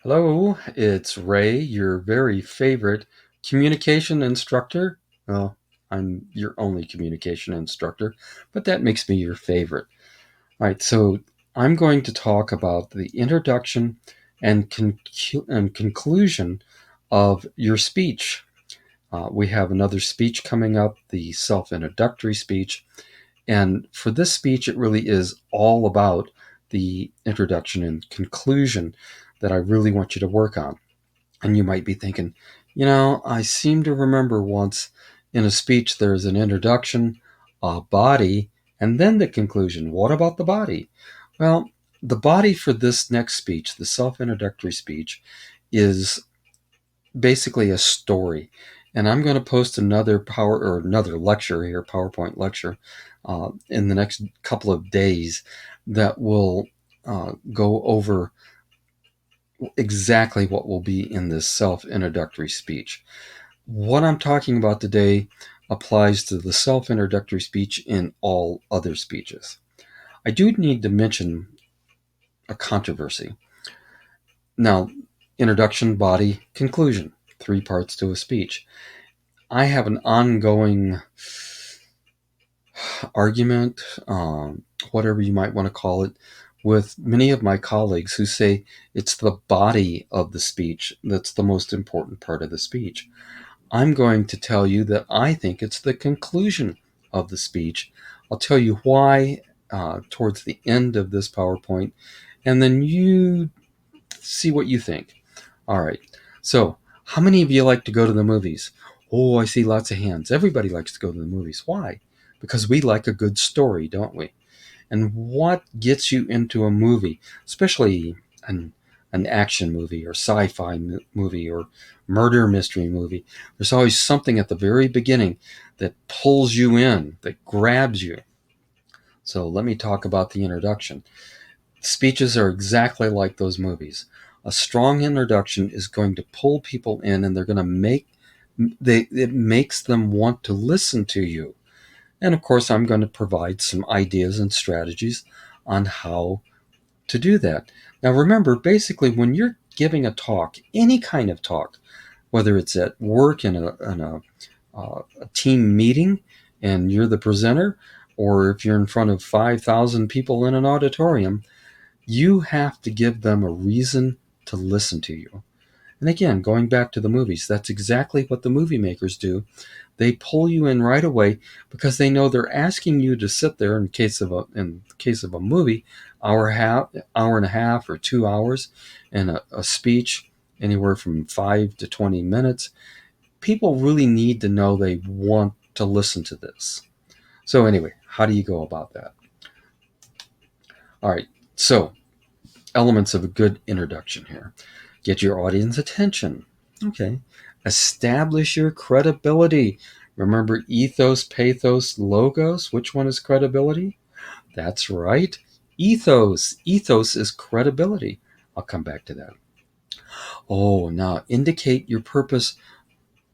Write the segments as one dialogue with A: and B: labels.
A: Hello, it's Ray, your very favorite communication instructor. Well, I'm your only communication instructor, but that makes me your favorite. All right, so I'm going to talk about the introduction and conclusion of your speech. We have another speech coming up, the self introductory speech. And for this speech, it really is all about the introduction and conclusion that I really want you to work on. And you might be thinking, I seem to remember once in a speech there's an introduction, a body, and then the conclusion. What about the body? Well, the body for this next speech, the self introductory speech, is basically a story. And I'm going to post another lecture here, PowerPoint lecture, in the next couple of days that will go over exactly what will be in this self introductory speech. What I'm talking about today applies to the self introductory speech in all other speeches. I do need to mention a controversy. Now, introduction, body, conclusion, three parts to a speech. I have an ongoing argument, whatever you might want to call it, with many of my colleagues who say it's the body of the speech that's the most important part of the speech. I'm going to tell you that I think it's the conclusion of the speech. I'll tell you why towards the end of this PowerPoint, and then you see what you think. All right. So, how many of you like to go to the movies? Oh, I see lots of hands. Everybody likes to go to the movies. Why? Because we like a good story, don't we? And what gets you into a movie, especially an action movie or sci-fi movie or murder mystery movie? There's always something at the very beginning that pulls you in, that grabs you. So let me talk about the introduction. Speeches are exactly like those movies. A strong introduction is going to pull people in, and they're going to it makes them want to listen to you. And of course, I'm going to provide some ideas and strategies on how to do that. Now, remember, basically, when you're giving a talk, any kind of talk, whether it's at work in a team meeting and you're the presenter, or if you're in front of 5,000 people in an auditorium, you have to give them a reason to listen to you. And again, going back to the movies, that's exactly what the movie makers do. They pull you in right away because they know they're asking you to sit there in the case of a movie, hour and a half or 2 hours, and a speech anywhere from 5 to 20 minutes. People really need to know they want to listen to this. So anyway, how do you go about that? All right. So elements of a good introduction here. Get your audience attention. Okay. Establish your credibility. Remember ethos, pathos, logos? Which one is credibility? That's right. Ethos. Ethos is credibility. I'll come back to that. Oh, now indicate your purpose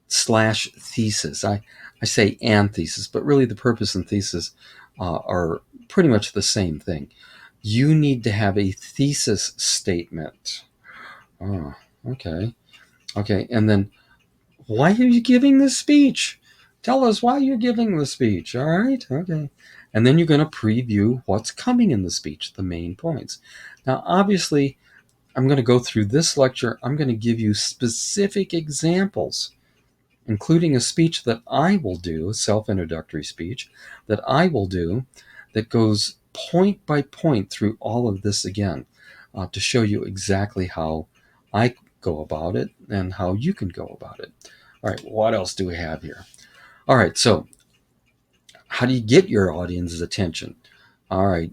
A: slash thesis. I say and thesis, but really the purpose and thesis are pretty much the same thing. You need to have a thesis statement. Oh, okay. Okay. And then why are you giving this speech? Tell us why you're giving the speech. All right. Okay. And then you're going to preview what's coming in the speech, the main points. Now, obviously, I'm going to go through this lecture. I'm going to give you specific examples, including a speech that I will do, a self introductory speech that I will do that goes point by point through all of this again to show you exactly how I go about it and how you can go about it. All right, what else do we have here? All right, so how do you get your audience's attention? All right,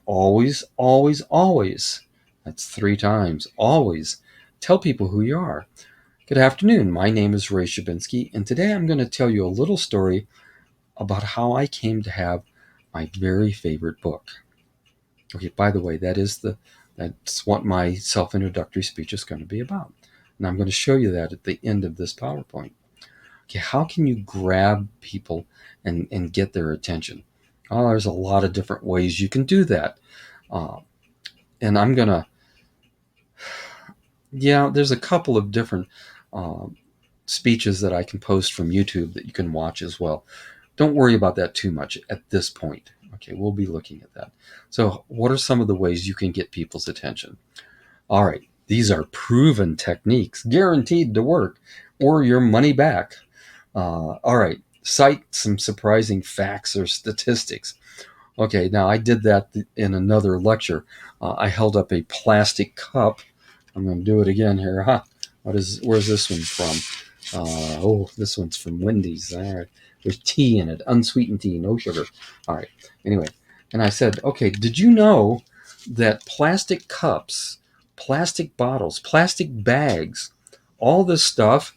A: always, always, always. That's three times. Always tell people who you are. Good afternoon. My name is Ray Shabinsky, and today I'm going to tell you a little story about how I came to have my very favorite book. Okay, by the way, that's what my self-introductory speech is going to be about. And I'm going to show you that at the end of this PowerPoint. Okay, how can you grab people and get their attention? Oh, there's a lot of different ways you can do that. Uh, and I'm going to Yeah, there's a couple of different uh, speeches that I can post from YouTube that you can watch as well. Don't worry about that too much at this point. Okay, we'll be looking at that. So, what are some of the ways you can get people's attention? All right, these are proven techniques, guaranteed to work, or your money back. All right, cite some surprising facts or statistics. Okay, now I did that in another lecture. I held up a plastic cup. I'm going to do it again here. Huh? Where's this one from? This one's from Wendy's. All right. There's tea in it, unsweetened tea, no sugar. All right. Anyway, and I said, okay, did you know that plastic cups, plastic bottles, plastic bags, all this stuff,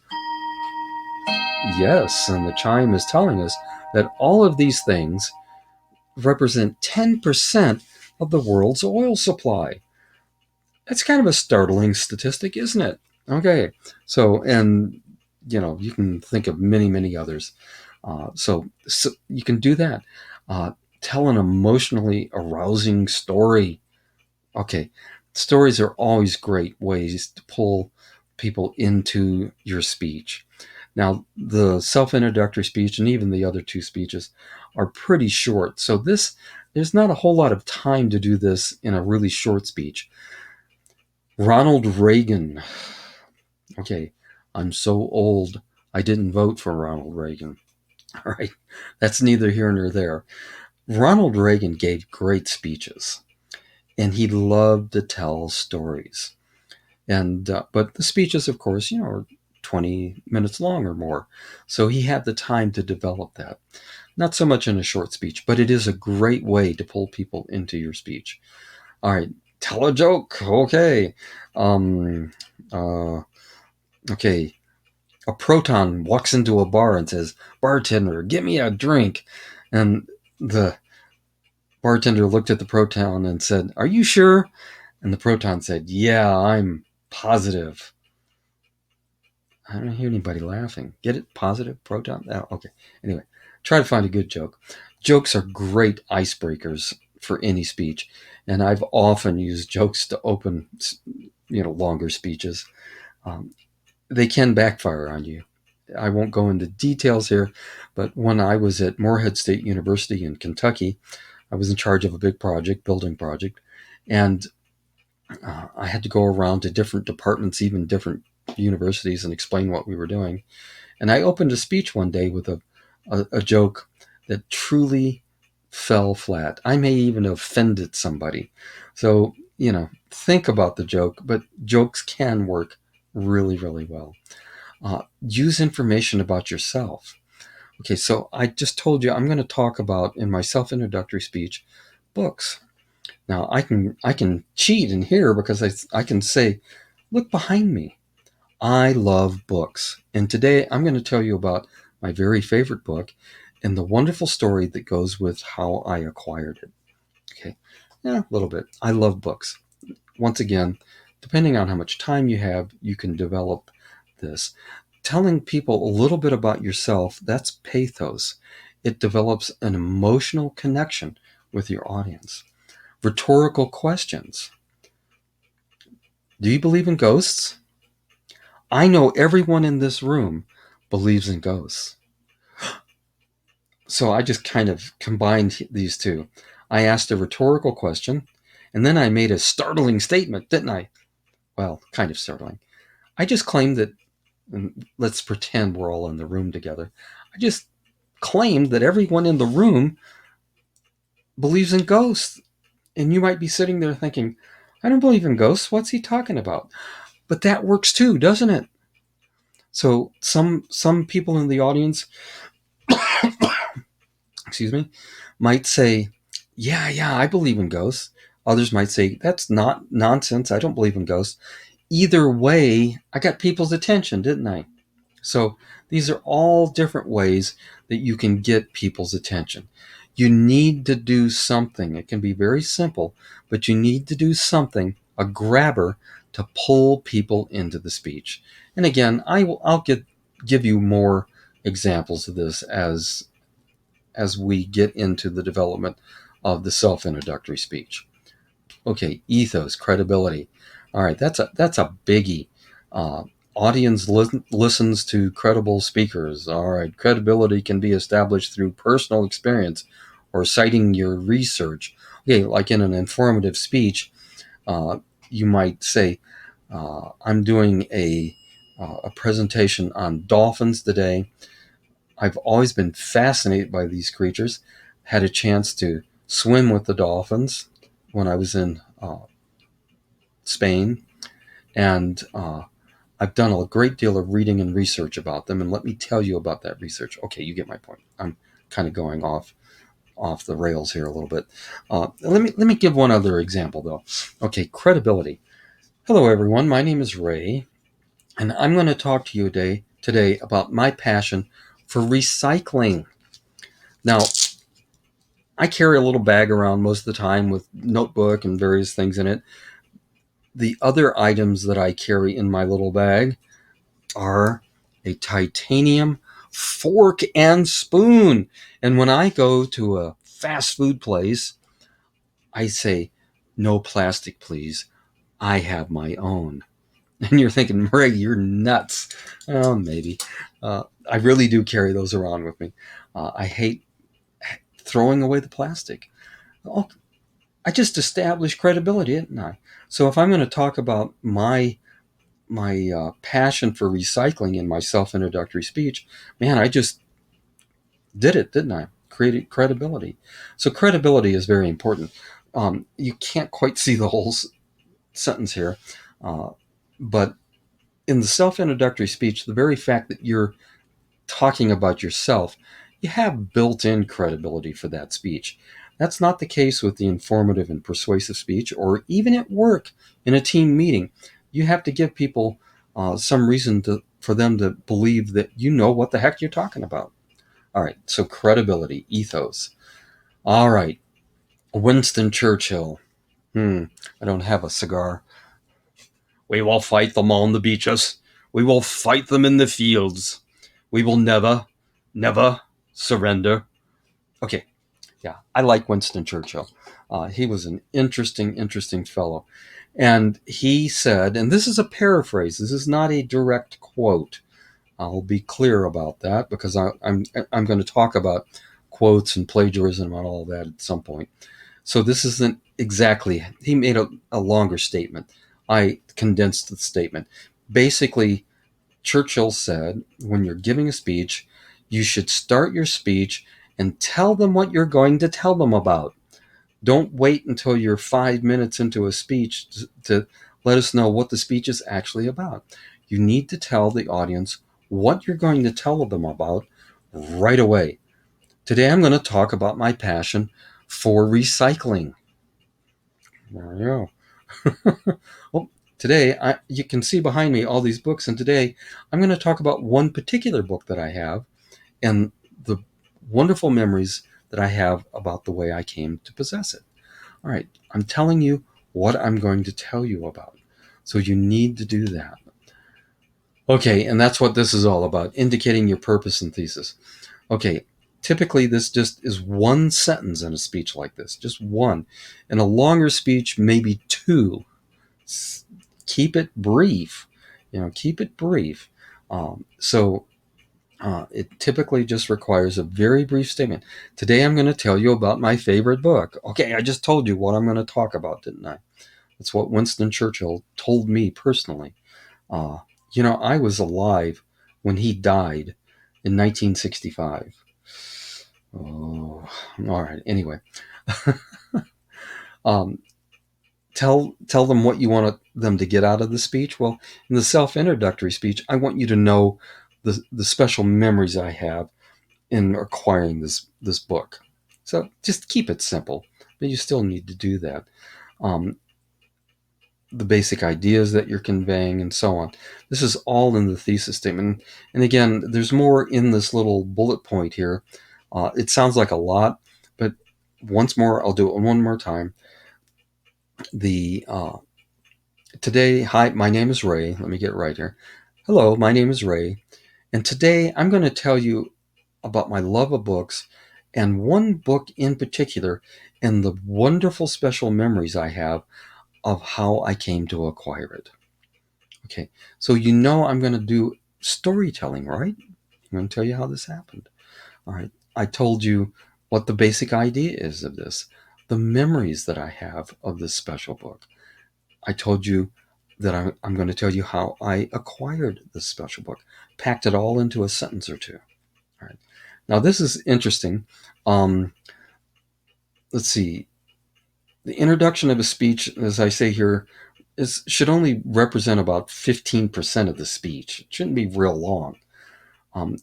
A: yes, and the chime is telling us that all of these things represent 10% of the world's oil supply. That's kind of a startling statistic, isn't it? Okay. So, and, you can think of many, many others. So you can do that. Uh, Tell an emotionally arousing story. Okay. Stories are always great ways to pull people into your speech. Now, the self introductory speech and even the other two speeches are pretty short. So, there's not a whole lot of time to do this in a really short speech. Ronald Reagan. Okay, I'm so old, I didn't vote for Ronald Reagan. All right, that's neither here nor there. Ronald Reagan gave great speeches, and he loved to tell stories. And but the speeches, of course, are 20 minutes long or more. So he had the time to develop that. Not so much in a short speech, but it is a great way to pull people into your speech. All right, tell a joke. Okay. Um, uh, okay. A proton walks into a bar and says, "Bartender, get me a drink." And the bartender looked at the proton and said, "Are you sure?" And the proton said, "Yeah, I'm positive." I don't hear anybody laughing. Get it? Positive proton? Oh, okay. Anyway, try to find a good joke. Jokes are great icebreakers for any speech, and I've often used jokes to open, longer speeches. Um, they can backfire on you. I won't go into details here, but when I was at Morehead State University in Kentucky, I was in charge of a big project, building project, and I had to go around to different departments, even different universities, and explain what we were doing. And I opened a speech one day with a joke that truly fell flat. I may even have offended somebody. So, think about the joke, but jokes can work really, really well. Use information about yourself. Okay, so I just told you I'm going to talk about in my self-introductory speech books. Now I can cheat in here because I can say, look behind me. I love books. And today I'm going to tell you about my very favorite book and the wonderful story that goes with how I acquired it. Okay. Yeah, a little bit. I love books. Once again, depending on how much time you have, you can develop this. Telling people a little bit about yourself, that's pathos. It develops an emotional connection with your audience. Rhetorical questions. Do you believe in ghosts? I know everyone in this room believes in ghosts. So I just kind of combined these two. I asked a rhetorical question, and then I made a startling statement, didn't I? Well, kind of startling. I just claimed that, and let's pretend we're all in the room together. I just claimed that everyone in the room believes in ghosts. And you might be sitting there thinking, I don't believe in ghosts. What's he talking about? But that works too, doesn't it? So some people in the audience, excuse me, might say, yeah, I believe in ghosts. Others might say, that's not nonsense. I don't believe in ghosts. Either way, I got people's attention, didn't I? So these are all different ways that you can get people's attention. You need to do something. It can be very simple, but you need to do something, a grabber, to pull people into the speech. And again, I'll give you more examples of this as we get into the development of the self-introductory speech. Okay, ethos, credibility. All right, that's a biggie. Uh, Audience listens to credible speakers. All right, credibility can be established through personal experience or citing your research. Okay, like in an informative speech, you might say, I'm doing a presentation on dolphins today. I've always been fascinated by these creatures. Had a chance to swim with the dolphins when I was in Spain, and I've done a great deal of reading and research about them. And let me tell you about that research. Okay, you get my point. I'm kind of going off the rails here a little bit. Let me give one other example though. Okay, credibility. Hello everyone. My name is Ray, and I'm going to talk to you today about my passion for recycling. Now, I carry a little bag around most of the time with notebook and various things in it. The other items that I carry in my little bag are a titanium fork and spoon. And when I go to a fast food place, I say, no plastic, please. I have my own. And you're thinking, Ray, you're nuts. Oh, maybe. I really do carry those around with me. I hate throwing away the plastic. Oh, I just established credibility, didn't I? So if I'm going to talk about my passion for recycling in my self-introductory speech, man, I just did it, didn't I? Created credibility. So credibility is very important. You can't quite see the whole sentence here, uh, but in the self-introductory speech, the very fact that you're talking about yourself, you have built-in credibility for that speech. That's not the case with the informative and persuasive speech, or even at work in a team meeting. You have to give people some reason for them to believe that you know what the heck you're talking about. All right, so credibility, ethos. All right, Winston Churchill. I don't have a cigar. We will fight them on the beaches. We will fight them in the fields. We will never, never surrender. Okay, yeah, I like Winston Churchill. He was an interesting fellow. And he said, and this is a paraphrase, this is not a direct quote. I'll be clear about that because I'm going to talk about quotes and plagiarism and all that at some point. So this isn't exactly, he made a longer statement. I condensed the statement. Basically, Churchill said, when you're giving a speech, you should start your speech and tell them what you're going to tell them about. Don't wait until you're 5 minutes into a speech to let us know what the speech is actually about. You need to tell the audience what you're going to tell them about right away. Today, I'm going to talk about my passion for recycling. There you go. Well, today, you can see behind me all these books, and today I'm going to talk about one particular book that I have and the wonderful memories that I have about the way I came to possess it. All right, I'm telling you what I'm going to tell you about. So you need to do that. Okay, and that's what this is all about, indicating your purpose and thesis. Okay, typically this just is one sentence in a speech like this, just one. In a longer speech, maybe two. Keep it brief. Keep it brief. It typically just requires a very brief statement. Today I'm going to tell you about my favorite book. Okay, I just told you what I'm going to talk about, didn't I? That's what Winston Churchill told me personally. I was alive when he died in 1965. Oh, all right. Anyway, um, tell them what you want them to get out of the speech. Well, in the self-introductory speech, I want you to know the special memories I have in acquiring this book. So just keep it simple, but you still need to do that. Um, the basic ideas that you're conveying and so on. This is all in the thesis statement. And again, there's more in this little bullet point here. It sounds like a lot, but once more, I'll do it one more time. Today, hi, my name is Ray. Let me get right here. Hello, my name is Ray. And today I'm going to tell you about my love of books and one book in particular and the wonderful special memories I have of how I came to acquire it. Okay, so you know I'm going to do storytelling, right? I'm going to tell you how this happened. All right, I told you what the basic idea is of this, the memories that I have of this special book. I told you that I'm going to tell you how I acquired this special book, packed it all into a sentence or two. All right. Now, this is interesting. Um, let's see. The introduction of a speech, as I say here, should only represent about 15% of the speech. It shouldn't be real long.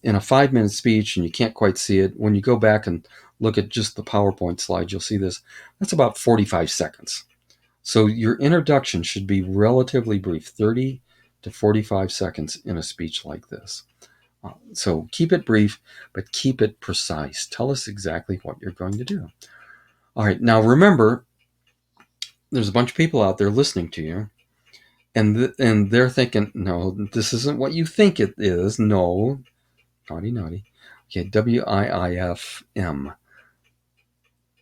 A: In a 5-minute speech, and you can't quite see it, when you go back and look at just the PowerPoint slide, you'll see this. That's about 45 seconds. So your introduction should be relatively brief, 30 to 45 seconds in a speech like this. So keep it brief, but keep it precise. Tell us exactly what you're going to do. All right, now remember, there's a bunch of people out there listening to you, and they're thinking, no, this isn't what you think it is. No, naughty, naughty. Okay, WIIFM.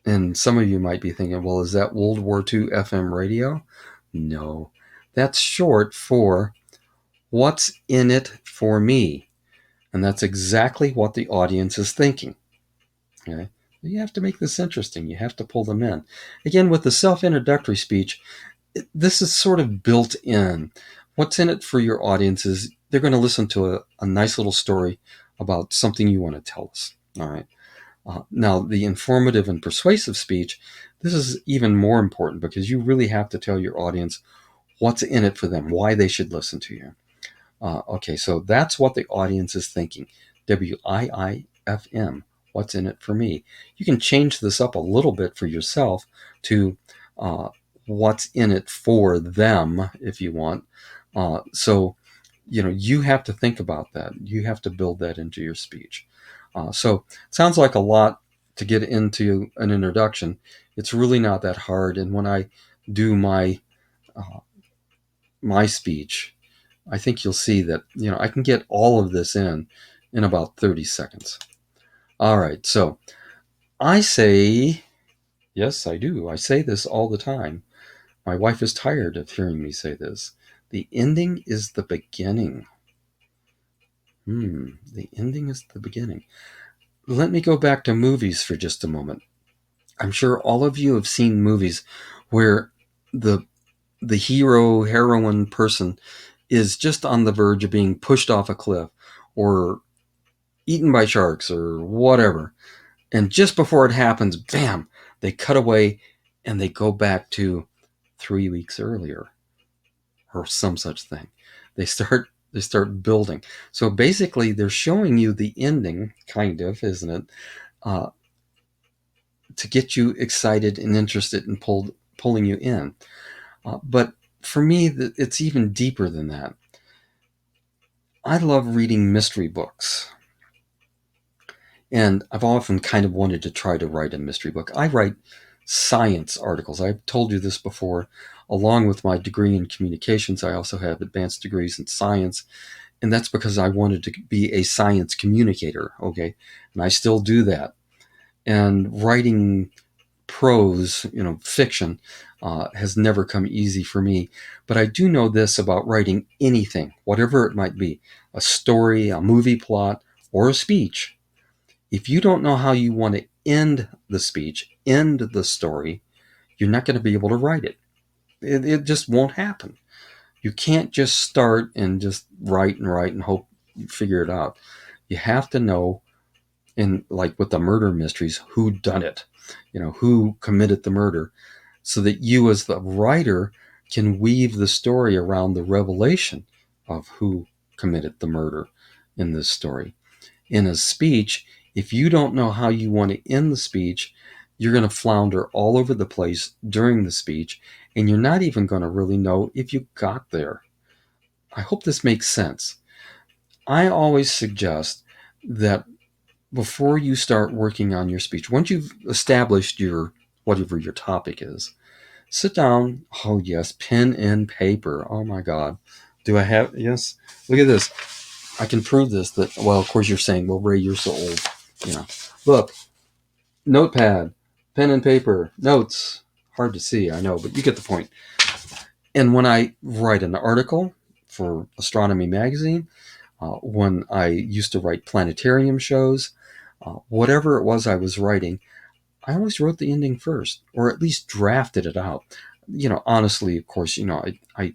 A: And some of you might be thinking, well, is that World War II FM radio? No, that's short for What's in it for me? And that's exactly what the audience is thinking. Okay? You have to make this interesting. You have to pull them in. Again, with the self-introductory speech, this is sort of built in. What's in it for your audience is they're going to listen to a nice little story about something you want to tell us. All right. Now, the informative and persuasive speech, this is even more important because you really have to tell your audience what's in it for them, why they should listen to you. Okay, so that's what the audience is thinking. WIIFM. What's in it for me? You can change this up a little bit for yourself to what's in it for them if you want. So, you have to think about that. You have to build that into your speech. So, it sounds like a lot to get into an introduction. It's really not that hard. And when I do uh, my speech, I think you'll see that, I can get all of this in about 30 seconds. All right. So I say, yes, I do. I say this all the time. My wife is tired of hearing me say this. The ending is the beginning. The ending is the beginning. Let me go back to movies for just a moment. I'm sure all of you have seen movies where the hero, heroine person is just on the verge of being pushed off a cliff or eaten by sharks or whatever. And just before it happens, bam, they cut away and they go back to 3 weeks earlier or some such thing. They start building. So basically they're showing you the ending, kind of, isn't it? To get you excited and interested and pulling you in. But for me, it's even deeper than that. I love reading mystery books. And I've often kind of wanted to try to write a mystery book. I write science articles. I've told you this before. Along with my degree in communications, I also have advanced degrees in science. And that's because I wanted to be a science communicator. Okay. And I still do that. And writing prose, fiction, has never come easy for me. But I do know this about writing anything, whatever it might be, a story, a movie plot, or a speech. If you don't know how you want to end the speech, end the story, you're not going to be able to write it. It just won't happen. You can't just start and just write and hope you figure it out. You have to know, in like with the murder mysteries, who done it, who committed the murder, so that you as the writer can weave the story around the revelation of who committed the murder in this story. In a speech, if you don't know how you want to end the speech, you're going to flounder all over the place during the speech, and you're not even going to really know if you got there. I hope this makes sense. I always suggest that before you start working on your speech, once you've established your whatever your topic is, sit down. Oh yes, pen and paper. Oh my God. Do I have, yes? Look at this. I can prove this that, well, of course you're saying, well, Ray, you're so old. Look, notepad, pen and paper, notes. Hard to see, I know, but you get the point. And when I write an article for Astronomy Magazine, when I used to write planetarium shows, whatever it was I was writing, I always wrote the ending first, or at least drafted it out. Honestly, of course, I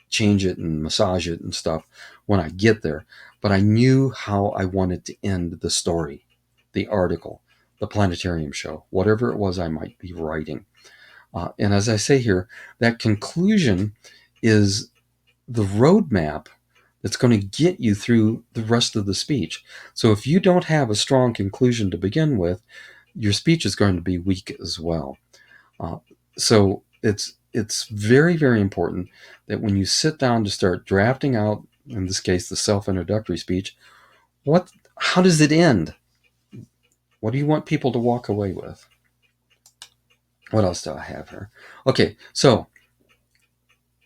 A: change it and massage it and stuff when I get there, but I knew how I wanted to end the story, the article, the planetarium show, whatever it was I might be writing. And as I say here, that conclusion is the roadmap that's going to get you through the rest of the speech. So if you don't have a strong conclusion to begin with, your speech is going to be weak as well. Uh, so it's very, very important that when you sit down to start drafting out, in this case, the self-introductory speech, how does it end? What do you want people to walk away with? What else do I have here? Okay, so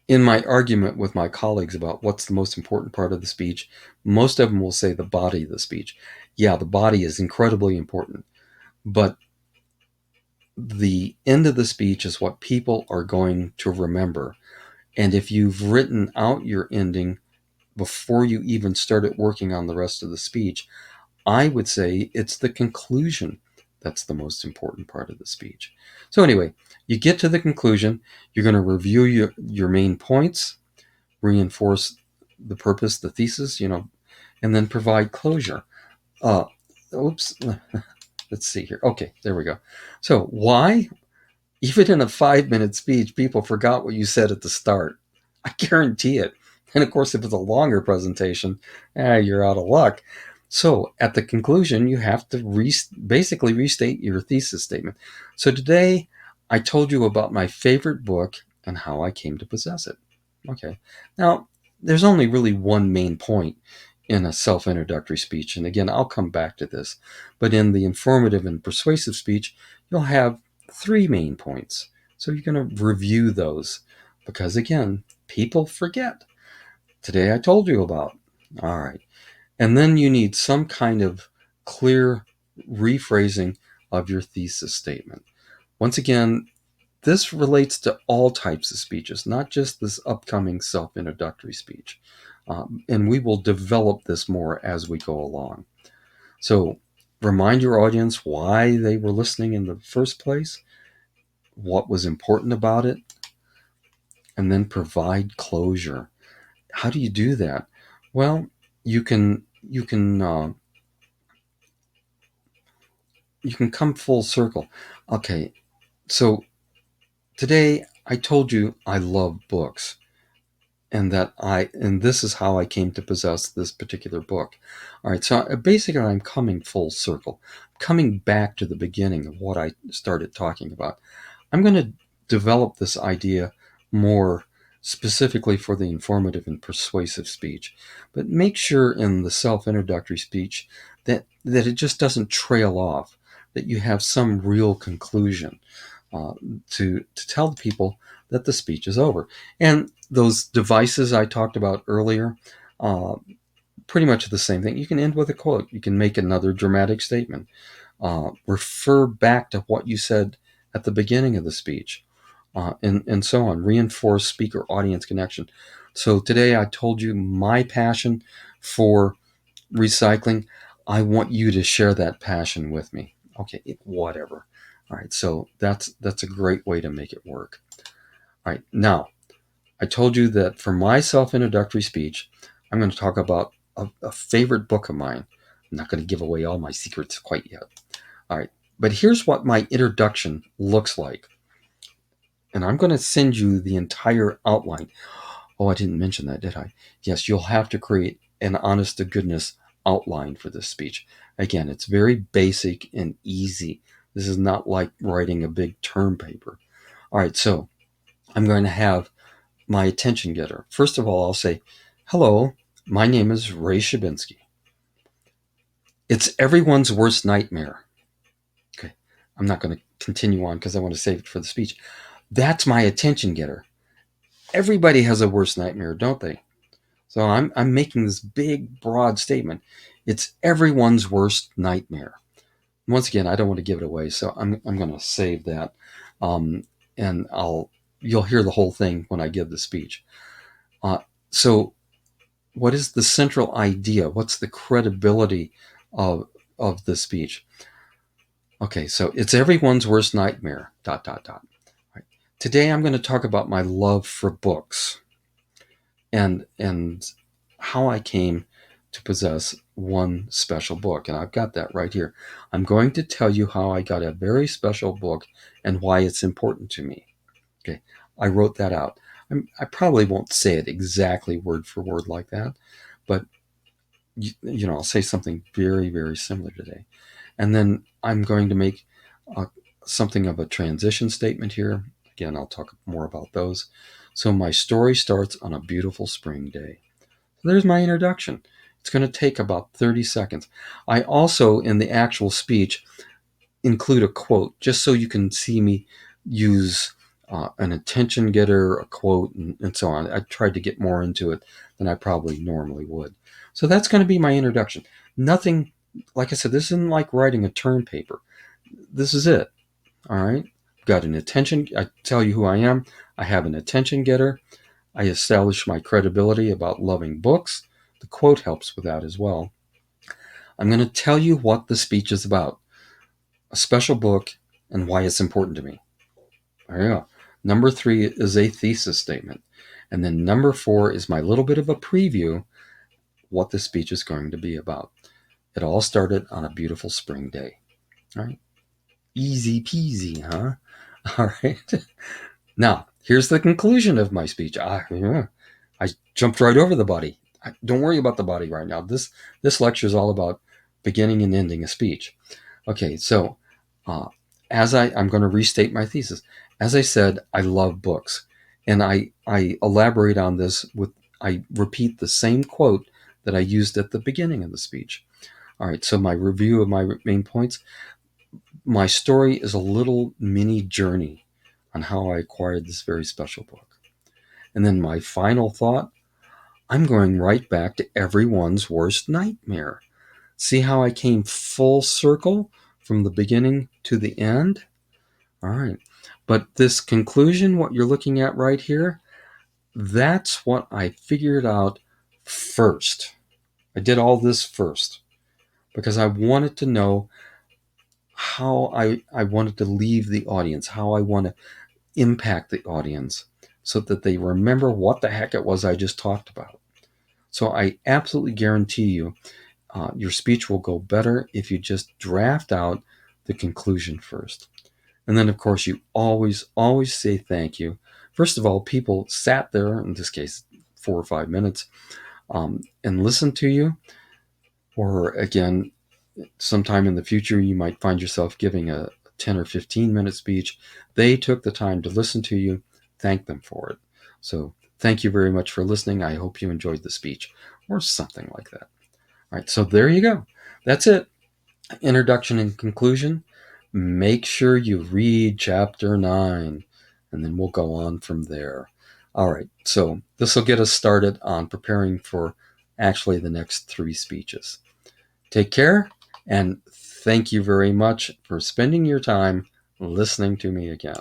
A: in my argument with my colleagues about what's the most important part of the speech, most of them will say the body of the speech. Yeah, the body is incredibly important, but the end of the speech is what people are going to remember. And if you've written out your ending before you even started working on the rest of the speech, I would say it's the conclusion that's the most important part of the speech. So anyway, you get to the conclusion, you're going to review your main points, reinforce the purpose, the thesis, and then provide closure. Oops, let's see here. Okay, there we go. So why? Even in a 5-minute speech, people forgot what you said at the start. I guarantee it. And of course, if it's a longer presentation, you're out of luck. So at the conclusion, you have to basically restate your thesis statement. So today, I told you about my favorite book and how I came to possess it. Okay. Now, there's only really one main point in a self-introductory speech. And again, I'll come back to this. But in the informative and persuasive speech, you'll have 3 main points. So you're going to review those because, again, people forget. Today I told you about. All right. And then you need some kind of clear rephrasing of your thesis statement. Once again, this relates to all types of speeches, not just this upcoming self-introductory speech. And we will develop this more as we go along. So remind your audience why they were listening in the first place, what was important about it, and then provide closure. How do you do that? Well, you can come full circle. Okay, so today I told you I love books, and this is how I came to possess this particular book. All right, so basically I'm coming full circle, coming back to the beginning of what I started talking about. I'm going to develop this idea more specifically for the informative and persuasive speech, but make sure in the self-introductory speech that it just doesn't trail off, that you have some real conclusion to tell the people that the speech is over. And those devices I talked about earlier, pretty much the same thing. You can end with a quote. You can make another dramatic statement. Refer back to what you said at the beginning of the speech, and so on. Reinforce speaker-audience connection. So today I told you my passion for recycling. I want you to share that passion with me. Okay, whatever. All right, so that's a great way to make it work. All right, now I told you that for my self-introductory speech, I'm going to talk about a favorite book of mine. I'm not going to give away all my secrets quite yet. All right, but here's what my introduction looks like. And I'm going to send you the entire outline. Oh, I didn't mention that, did I? Yes, you'll have to create an honest to goodness outline for this speech. Again, it's very basic and easy. This is not like writing a big term paper. All right, so I'm going to have my attention getter. First of all, I'll say, hello, my name is Ray Shabinsky. It's everyone's worst nightmare. Okay, I'm not going to continue on because I want to save it for the speech. That's my attention getter. Everybody has a worst nightmare, don't they? So I'm making this big, broad statement. It's everyone's worst nightmare. Once again, I don't want to give it away, so I'm going to save that, and you'll hear the whole thing when I give the speech. So what is the central idea? What's the credibility of the speech? Okay, so it's everyone's worst nightmare, dot, dot, dot. Right. Today I'm going to talk about my love for books and how I came to possess one special book. And I've got that right here. I'm going to tell you how I got a very special book and why it's important to me. Okay, I wrote that out. I probably won't say it exactly word for word like that, but I'll say something very, very similar today. And then I'm going to make something of a transition statement here. Again, I'll talk more about those. So my story starts on a beautiful spring day. There's my introduction. It's going to take about 30 seconds. I also, in the actual speech, include a quote just so you can see me use an attention getter, a quote, and so on. I tried to get more into it than I probably normally would. So that's going to be my introduction. Nothing, like I said, this isn't like writing a term paper. This is it. All right. Got an attention. I tell you who I am. I have an attention getter. I establish my credibility about loving books. The quote helps with that as well. I'm going to tell you what the speech is about, a special book, and why it's important to me. There you go. Number 3 is a thesis statement. And then number 4 is my little bit of a preview, what the speech is going to be about. It all started on a beautiful spring day. All right. Easy peasy, huh? All right. Now, here's the conclusion of my speech. I jumped right over the body. Don't worry about the body right now. This lecture is all about beginning and ending a speech. Okay, so I'm going to restate my thesis. As I said, I love books, and I elaborate on this I repeat the same quote that I used at the beginning of the speech. All right, so my review of my main points. My story is a little mini journey on how I acquired this very special book. And then my final thought, I'm going right back to everyone's worst nightmare. See how I came full circle from the beginning to the end? All right. But this conclusion, what you're looking at right here, that's what I figured out first. I did all this first because I wanted to know how I wanted to leave the audience, how I want to impact the audience so that they remember what the heck it was I just talked about. So I absolutely guarantee you your speech will go better if you just draft out the conclusion first. And then, of course, you always say thank you. First of all, people sat there, in this case, 4 or 5 minutes, and listened to you. Or again, sometime in the future, you might find yourself giving a 10 or 15-minute speech. They took the time to listen to you. Thank them for it. So thank you very much for listening. I hope you enjoyed the speech, or something like that. All right, so there you go. That's it. Introduction and conclusion. Make sure you read chapter 9, and then we'll go on from there. All right, so this will get us started on preparing for actually the next 3 speeches. Take care, and thank you very much for spending your time listening to me again.